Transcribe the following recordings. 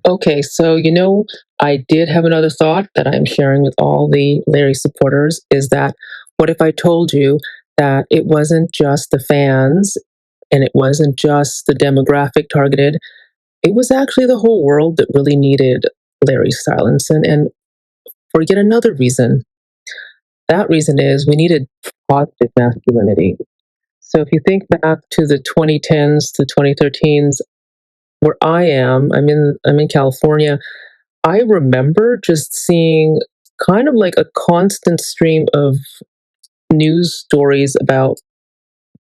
Okay, so I did have another thought that I'm sharing with all the Larry supporters is that what if I told you that it wasn't just the fans and it wasn't just the demographic targeted, it was actually the whole world that really needed Larry Stylinson, and for yet another reason. That reason is we needed positive masculinity. So if you think back to the 2010s to 2013s, where I'm in California. I remember just seeing kind of like a constant stream of news stories about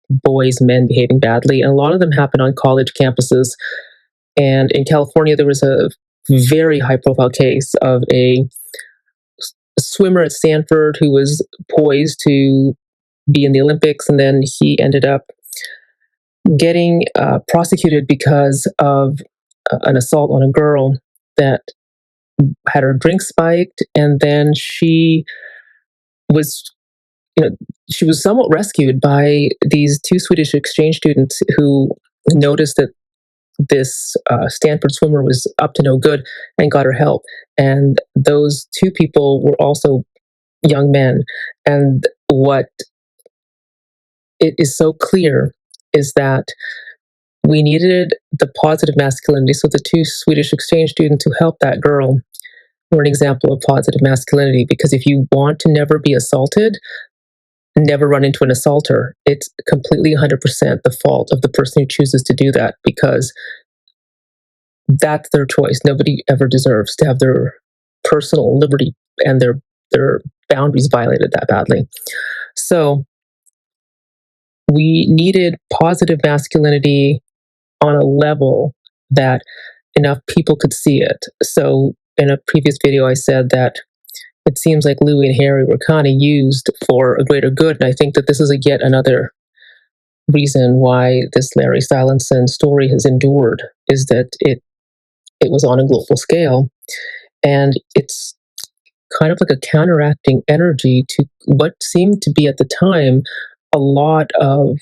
boys, men behaving badly, and a lot of them happen on college campuses. And in California, there was a very high profile case of a swimmer at Stanford who was poised to be in the Olympics, and then he ended up getting prosecuted because of an assault on a girl that had her drink spiked, and then was you know, she was somewhat rescued by these two Swedish exchange students who noticed that this Stanford swimmer was up to no good and got her help. And those two people were also young men. And what it is so clear is that we needed the positive masculinity. So the two Swedish exchange students who helped that girl were an example of positive masculinity, because if you want to never be assaulted, never run into an assaulter. It's completely 100% the fault of the person who chooses to do that, because that's their choice. Nobody ever deserves to have their personal liberty and their boundaries violated that badly. So we needed positive masculinity on a level that enough people could see it. So in a previous video, I said that it seems like Louis and Harry were kind of used for a greater good, and I think that this is yet another reason why this Larry Stylinson story has endured is that it was on a global scale, and it's kind of like a counteracting energy to what seemed to be at the time a lot of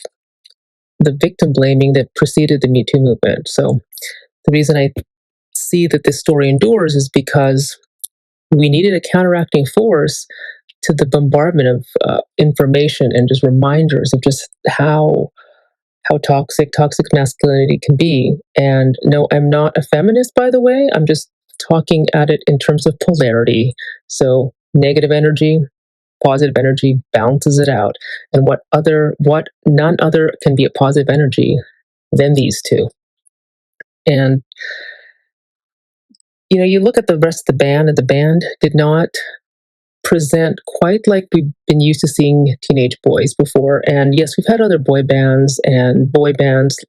the victim blaming that preceded the Me Too movement. So the reason I see that this story endures is because we needed a counteracting force to the bombardment of information and just reminders of just how toxic masculinity can be. And no, I'm not a feminist, by the way. I'm just talking at it in terms of polarity. So negative energy, positive energy balances it out. And what none other can be a positive energy than these two. And you look at the rest of the band, and the band did not present quite like we've been used to seeing teenage boys before. And yes, we've had other boy bands, and boy bands,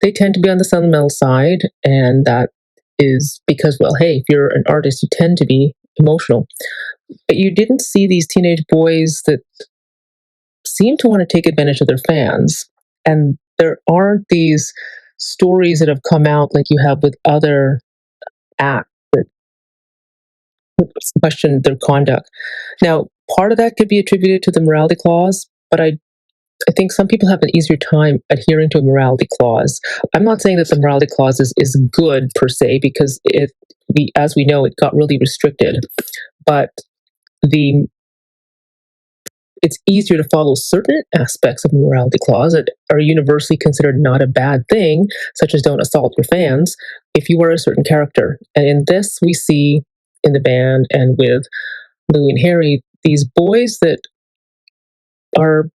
they tend to be on the sentimental side. And that is because, well, hey, if you're an artist, you tend to be emotional. But you didn't see these teenage boys that seem to want to take advantage of their fans. And there aren't these stories that have come out like you have with other acts that question their conduct. Now, part of that could be attributed to the morality clause, but I think some people have an easier time adhering to a morality clause. I'm not saying that the morality clause is good per se, because as we know, it got really restricted. But the it's easier to follow certain aspects of the morality clause that are universally considered not a bad thing, such as don't assault your fans, if you are a certain character. And in this, we see in the band and with Louie and Harry, these boys that are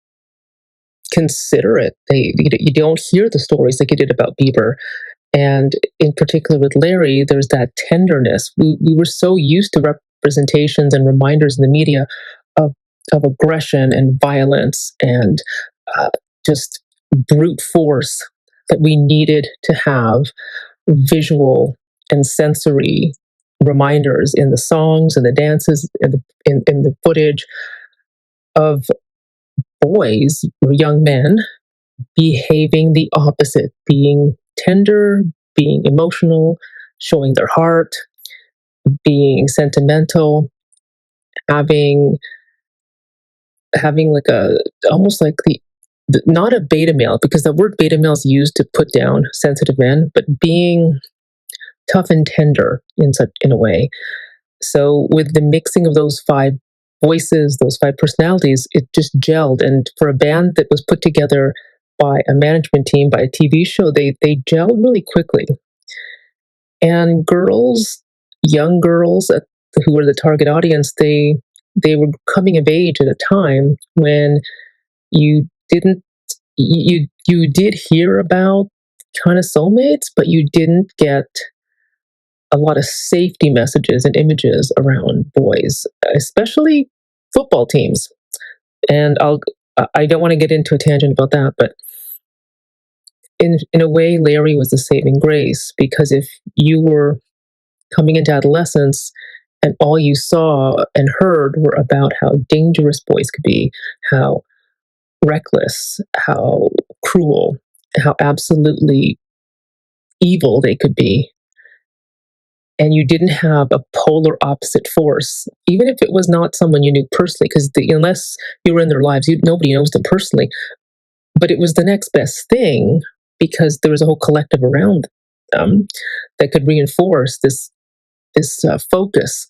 considerate. You don't hear the stories like you did about Bieber. And in particular with Larry, there's that tenderness. We were so used to representations and reminders in the media of, of aggression and violence and uh, just brute force, that we needed to have visual and sensory reminders in the songs and the dances and in the footage of boys or young men behaving the opposite, being tender, being emotional, showing their heart, being sentimental, having like a almost like the not a beta male, because the word beta male is used to put down sensitive men, but being tough and tender in a way. So with the mixing of those five voices, those five personalities, it just gelled. And for a band that was put together by a management team, by a TV show, they gelled really quickly. And girls, young girls who were the target audience, they were coming of age at a time when you didn't you did hear about kind of soulmates, but you didn't get a lot of safety messages and images around boys, especially football teams. And I don't want to get into a tangent about that, but in a way, Larry was the saving grace, because if you were coming into adolescence and all you saw and heard were about how dangerous boys could be, how reckless, how cruel, how absolutely evil they could be, and you didn't have a polar opposite force, even if it was not someone you knew personally, because unless you were in their lives, nobody knows them personally, but it was the next best thing, because there was a whole collective around them that could reinforce this focus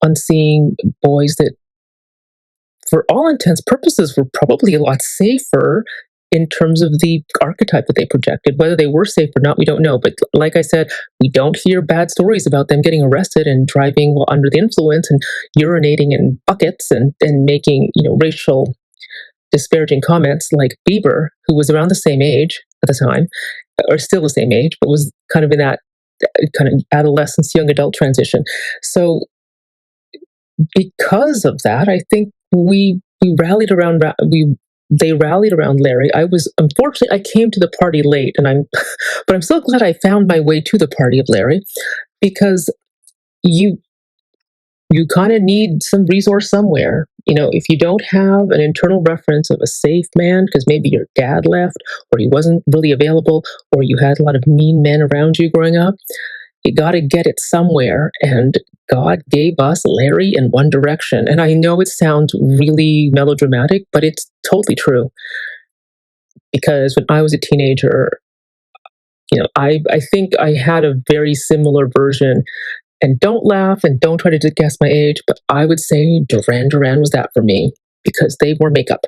on seeing boys that, for all intents purposes, were probably a lot safer in terms of the archetype that they projected. Whether they were safe or not, we don't know. But like I said, we don't hear bad stories about them getting arrested and driving while under the influence and urinating in buckets and making, racial disparaging comments, like Bieber, who was around the same age at the time, or still the same age, but was kind of in that kind of adolescence, young adult transition. So because of that, I think we rallied around they rallied around Larry. Unfortunately, I came to the party late, but I'm so glad I found my way to the party of Larry, because you kind of need some resource somewhere. If you don't have an internal reference of a safe man, because maybe your dad left, or he wasn't really available, or you had a lot of mean men around you growing up, you got to get it somewhere. And God gave us Larry in One Direction. And I know it sounds really melodramatic, but it's totally true. Because when I was a teenager, I think I had a very similar version. And don't laugh and don't try to guess my age, but I would say Duran Duran was that for me, because they wore makeup.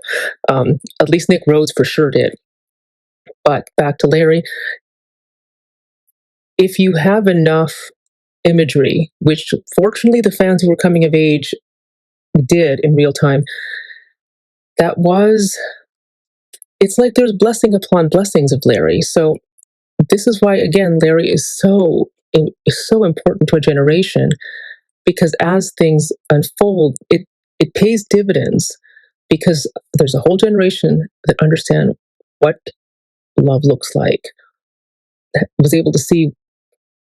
At least Nick Rhodes for sure did. But back to Larry, if you have enough imagery, which fortunately the fans who were coming of age did in real time, it's like there's blessing upon blessings of Larry. So this is why, again, Larry is so important to a generation, because as things unfold, it pays dividends, because there's a whole generation that understand what love looks like, that was able to see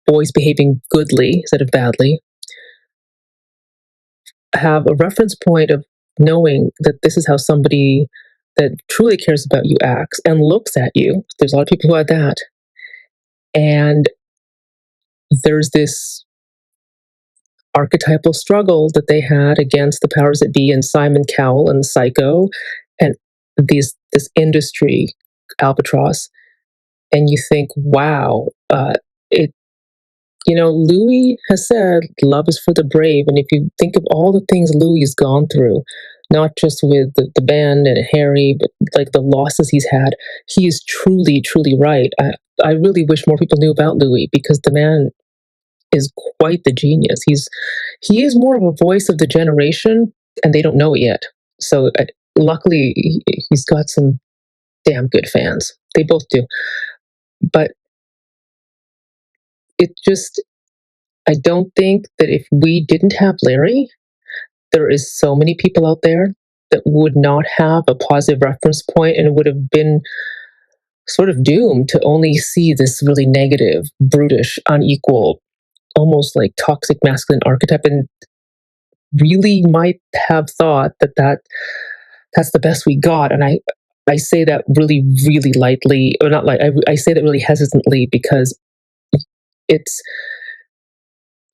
boys behaving goodly instead of badly, have a reference point of knowing that this is how somebody that truly cares about you acts and looks at you. There's a lot of people who had that. And there's this archetypal struggle that they had against the powers that be, and Simon Cowell and Psycho, and this industry albatross. And you think, wow, it Louis has said love is for the brave. And if you think of all the things Louis has gone through, not just with the band and Harry, but like the losses he's had, he is truly, truly right. I really wish more people knew about Louis, because the man is quite the genius. He is more of a voice of the generation, and they don't know it yet. So luckily, he's got some damn good fans. They both do. But I don't think that if we didn't have Larry, there is so many people out there that would not have a positive reference point and would have been sort of doomed to only see this really negative, brutish, unequal, almost like toxic masculine archetype, and really might have thought that that's the best we got. And I say that really, really lightly, or not like I say that really hesitantly, because it's,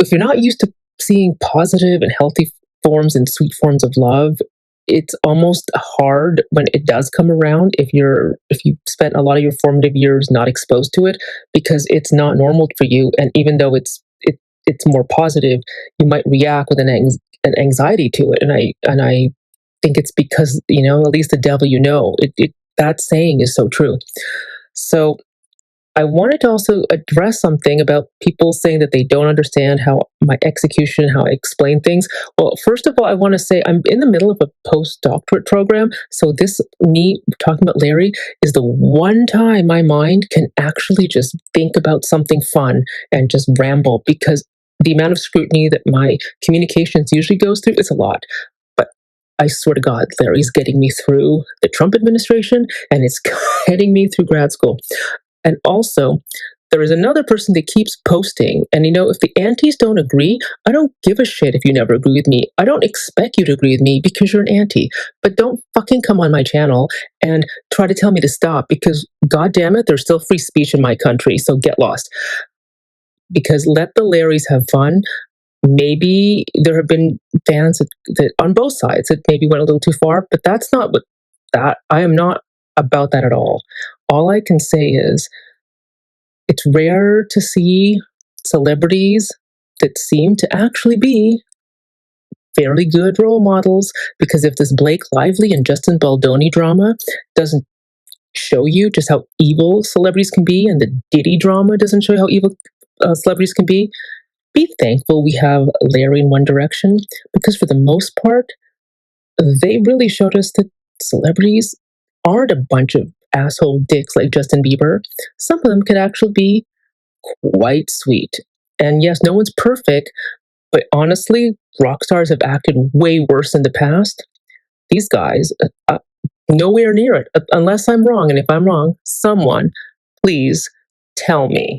if you're not used to seeing positive and healthy forms and sweet forms of love, it's almost hard when it does come around, if you spent a lot of your formative years not exposed to it, because it's not normal for you. And even though it's it's more positive, you might react with an anxiety to it. And I think it's because, at least the devil you know. That saying is so true. So I wanted to also address something about people saying that they don't understand how my execution, how I explain things. Well, first of all, I want to say I'm in the middle of a postdoctorate program. So me talking about Larry, is the one time my mind can actually just think about something fun and just ramble, because the amount of scrutiny that my communications usually goes through is a lot. But I swear to God, Larry's getting me through the Trump administration, and it's getting me through grad school. And also, there is another person that keeps posting. And if the antis don't agree, I don't give a shit if you never agree with me. I don't expect you to agree with me because you're an anti. But don't fucking come on my channel and try to tell me to stop, because, god damn it, there's still free speech in my country. So get lost. Because let the Larrys have fun. Maybe there have been fans that on both sides that maybe went a little too far, but that's not what that I am not about that at all. All I can say is, it's rare to see celebrities that seem to actually be fairly good role models, because if this Blake Lively and Justin Baldoni drama doesn't show you just how evil celebrities can be, and the Diddy drama doesn't show you how evil celebrities can be thankful we have Larry in One Direction, because for the most part, they really showed us that celebrities aren't a bunch of asshole dicks like Justin Bieber. Some of them could actually be quite sweet. And yes, no one's perfect, but honestly, rock stars have acted way worse in the past. These guys, nowhere near it, unless I'm wrong. And if I'm wrong, someone, please tell me.